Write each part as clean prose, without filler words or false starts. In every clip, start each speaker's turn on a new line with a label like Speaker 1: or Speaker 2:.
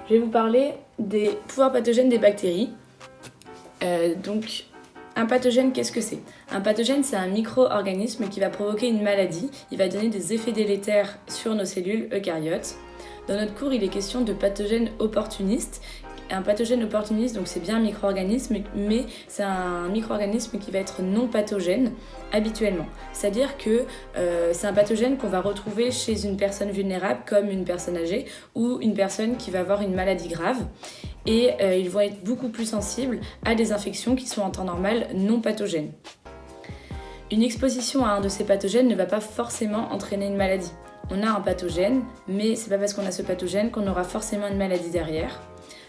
Speaker 1: Je vais vous parler des pouvoirs pathogènes des bactéries. Un pathogène, qu'est-ce que c'est? Un pathogène, c'est un micro-organisme qui va provoquer une maladie. Il va donner des effets délétères sur nos cellules eucaryotes. Dans notre cours, il est question de pathogènes opportunistes. Un pathogène opportuniste, donc c'est bien un micro-organisme, mais c'est un micro-organisme qui va être non pathogène habituellement. C'est-à-dire que c'est un pathogène qu'on va retrouver chez une personne vulnérable comme une personne âgée ou une personne qui va avoir une maladie grave. Et ils vont être beaucoup plus sensibles à des infections qui sont en temps normal non pathogènes. Une exposition à un de ces pathogènes ne va pas forcément entraîner une maladie. On a un pathogène, mais c'est pas parce qu'on a ce pathogène qu'on aura forcément une maladie derrière.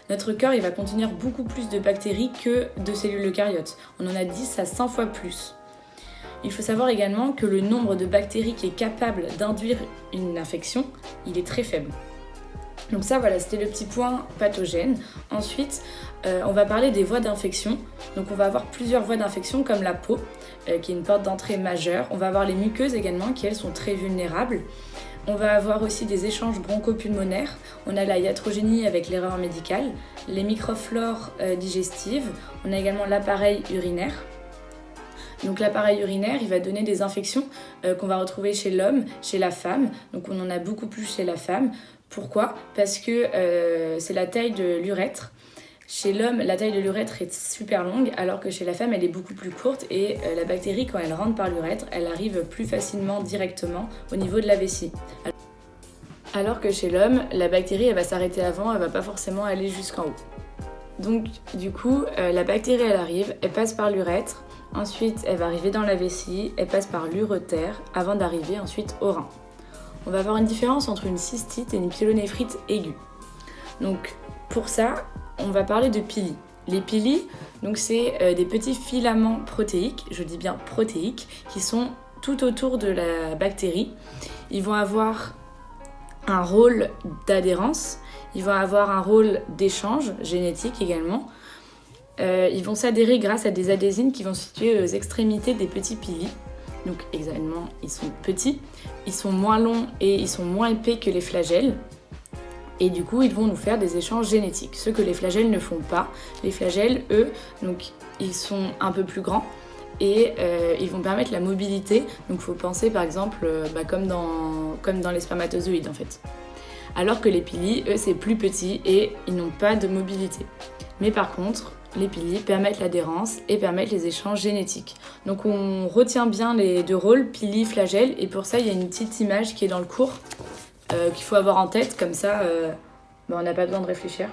Speaker 1: Notre corps il va contenir beaucoup plus de bactéries que de cellules eucaryotes. On en a 10 à 100 fois plus. Il faut savoir également que le nombre de bactéries qui est capable d'induire une infection, il est très faible. Donc ça voilà, c'était le petit point pathogène. Ensuite, on va parler des voies d'infection. Donc on va avoir plusieurs voies d'infection comme la peau, qui est une porte d'entrée majeure. On va avoir les muqueuses également, qui elles sont très vulnérables. On va avoir aussi des échanges bronchopulmonaires. On a la iatrogénie avec l'erreur médicale, les microflores digestives. On a également l'appareil urinaire. Donc l'appareil urinaire, il va donner des infections qu'on va retrouver chez l'homme, chez la femme. Donc on en a beaucoup plus chez la femme. Pourquoi ? Parce que c'est la taille de l'urètre. Chez l'homme, la taille de l'urètre est super longue, alors que chez la femme, elle est beaucoup plus courte et la bactérie, quand elle rentre par l'urètre, elle arrive plus facilement directement au niveau de la vessie. Alors que chez l'homme, la bactérie, elle va s'arrêter avant, elle va pas forcément aller jusqu'en haut. Donc, du coup, la bactérie, elle arrive, elle passe par l'urètre, ensuite, elle va arriver dans la vessie, elle passe par l'urotère, avant d'arriver ensuite au rein. On va avoir une différence entre une cystite et une pyélonéphrite aiguë. Donc, pour ça, on va parler de pili. Les pili, donc c'est des petits filaments protéiques, je dis bien protéiques, qui sont tout autour de la bactérie. Ils vont avoir un rôle d'adhérence, ils vont avoir un rôle d'échange génétique également. Ils vont s'adhérer grâce à des adhésines qui vont se situer aux extrémités des petits pili. Donc exactement, ils sont petits, ils sont moins longs et ils sont moins épais que les flagelles. Et du coup, ils vont nous faire des échanges génétiques, ce que les flagelles ne font pas. Les flagelles, eux, donc, ils sont un peu plus grands et ils vont permettre la mobilité. Donc il faut penser par exemple comme dans les spermatozoïdes en fait. Alors que les pili, eux, c'est plus petit et ils n'ont pas de mobilité. Mais par contre, les pili permettent l'adhérence et permettent les échanges génétiques. Donc on retient bien les deux rôles, pili, flagelle, et pour ça il y a une petite image qui est dans le cours. Qu'il faut avoir en tête, comme ça on n'a pas besoin de réfléchir.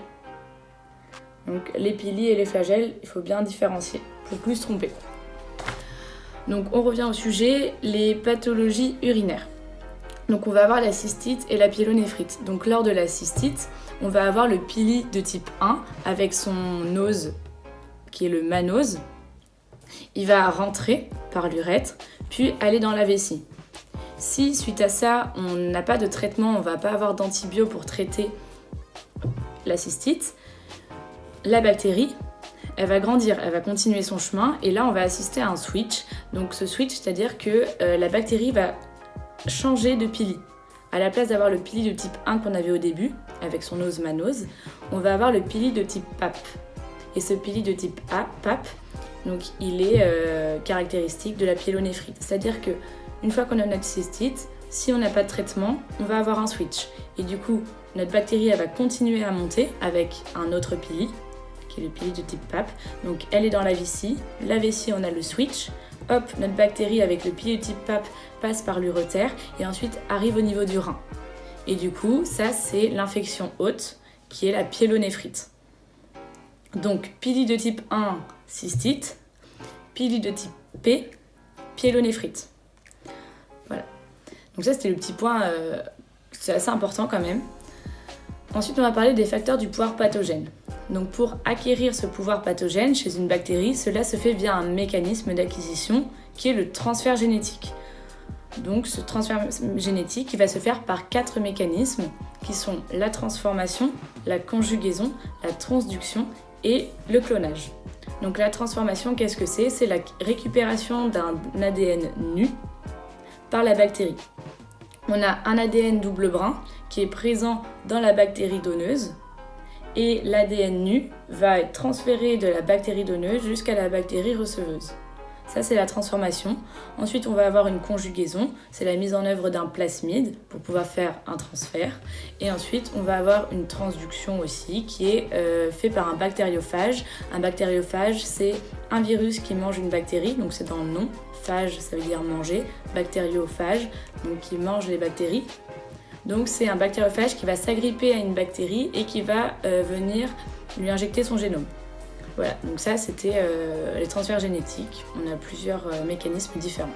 Speaker 1: Donc les pili et les flagelles, il faut bien différencier pour plus se tromper. Donc on revient au sujet, les pathologies urinaires. Donc on va avoir la cystite et la pyélonéphrite. Donc lors de la cystite, on va avoir le pili de type 1 avec son ose qui est le manose. Il va rentrer par l'urètre, puis aller dans la vessie. Si suite à ça, on n'a pas de traitement, on ne va pas avoir d'antibio pour traiter la cystite, la bactérie, elle va grandir, elle va continuer son chemin et là on va assister à un switch. Donc ce switch, c'est-à-dire que la bactérie va changer de pili. À la place d'avoir le pili de type 1 qu'on avait au début, avec son ose manose, on va avoir le pili de type PAP. Et ce pili de type A, PAP, donc il est caractéristique de la pyélonéphrite. C'est-à-dire que une fois qu'on a notre cystite, si on n'a pas de traitement, on va avoir un switch. Et du coup, notre bactérie elle va continuer à monter avec un autre pili, qui est le pili de type PAP. Donc elle est dans la vessie. La vessie, on a le switch. Hop, notre bactérie avec le pili de type PAP passe par l'urotère et ensuite arrive au niveau du rein. Et du coup, ça c'est l'infection haute qui est la pyélonéphrite. Donc pili de type 1, cystite. Pili de type P, pyélonéphrite. Voilà. Donc ça c'était le petit point, c'est assez important quand même. Ensuite on va parler des facteurs du pouvoir pathogène. Donc pour acquérir ce pouvoir pathogène chez une bactérie, cela se fait via un mécanisme d'acquisition qui est le transfert génétique. Donc ce transfert génétique il va se faire par 4 mécanismes qui sont la transformation, la conjugaison, la transduction et le clonage. Donc la transformation, qu'est-ce que c'est ? C'est la récupération d'un ADN nu par la bactérie. On a un ADN double brin qui est présent dans la bactérie donneuse et l'ADN nu va être transféré de la bactérie donneuse jusqu'à la bactérie receveuse. Ça, c'est la transformation. Ensuite, on va avoir une conjugaison, c'est la mise en œuvre d'un plasmide pour pouvoir faire un transfert. Et ensuite, on va avoir une transduction aussi qui est fait par un bactériophage. Un bactériophage, c'est un virus qui mange une bactérie, donc c'est dans le nom. Phage, ça veut dire manger. Bactériophage, donc qui mange les bactéries. Donc c'est un bactériophage qui va s'agripper à une bactérie et qui va venir lui injecter son génome. Voilà, donc ça c'était les transferts génétiques. On a plusieurs mécanismes différents.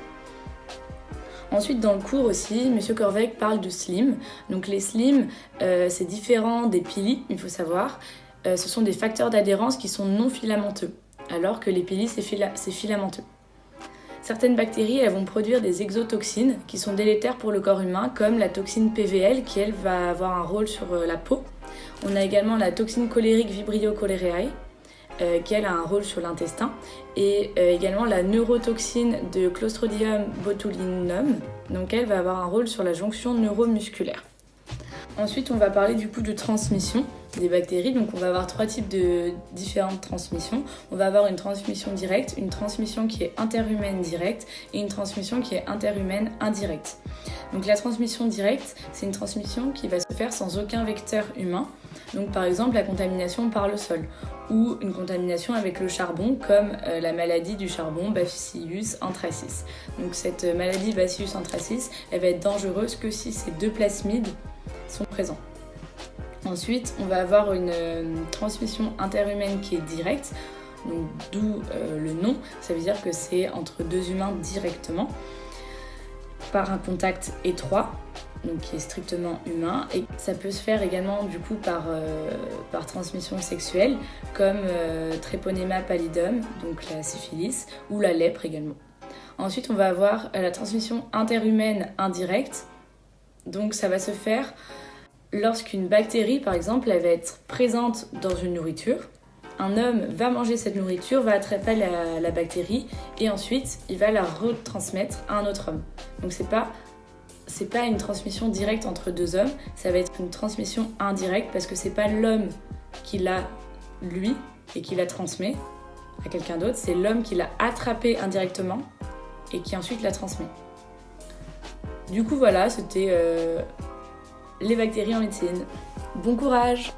Speaker 1: Ensuite, dans le cours aussi, M. Corvec parle de SLIM. Donc les SLIM, c'est différent des pili, il faut savoir. Ce sont des facteurs d'adhérence qui sont non filamenteux, alors que les pili, c'est filamenteux. Certaines bactéries, elles vont produire des exotoxines qui sont délétères pour le corps humain, comme la toxine PVL, qui elle va avoir un rôle sur la peau. On a également la toxine cholérique Vibrio cholerae, qui elle a un rôle sur l'intestin, et également la neurotoxine de Clostridium botulinum, donc elle va avoir un rôle sur la jonction neuromusculaire. Ensuite, on va parler du coup de transmission des bactéries. Donc on va avoir 3 types de différentes transmissions. On va avoir une transmission directe, une transmission qui est interhumaine directe et une transmission qui est interhumaine indirecte. Donc la transmission directe, c'est une transmission qui va se faire sans aucun vecteur humain. Donc par exemple la contamination par le sol ou une contamination avec le charbon comme la maladie du charbon Bacillus anthracis. Donc cette maladie Bacillus anthracis, elle va être dangereuse que si ces 2 plasmides sont présents. Ensuite, on va avoir une transmission interhumaine qui est directe, donc d'où le nom. Ça veut dire que c'est entre 2 humains directement, par un contact étroit, donc qui est strictement humain. Et ça peut se faire également du coup par transmission sexuelle, comme Treponema pallidum, donc la syphilis, ou la lèpre également. Ensuite, on va avoir la transmission interhumaine indirecte. Donc ça va se faire lorsqu'une bactérie, par exemple, elle va être présente dans une nourriture. Un homme va manger cette nourriture, va attraper la bactérie et ensuite il va la retransmettre à un autre homme. Donc c'est pas une transmission directe entre 2 hommes, ça va être une transmission indirecte parce que c'est pas l'homme qui l'a lui et qui la transmet à quelqu'un d'autre, c'est l'homme qui l'a attrapé indirectement et qui ensuite la transmet. Du coup voilà, c'était les bactéries en médecine. Bon courage!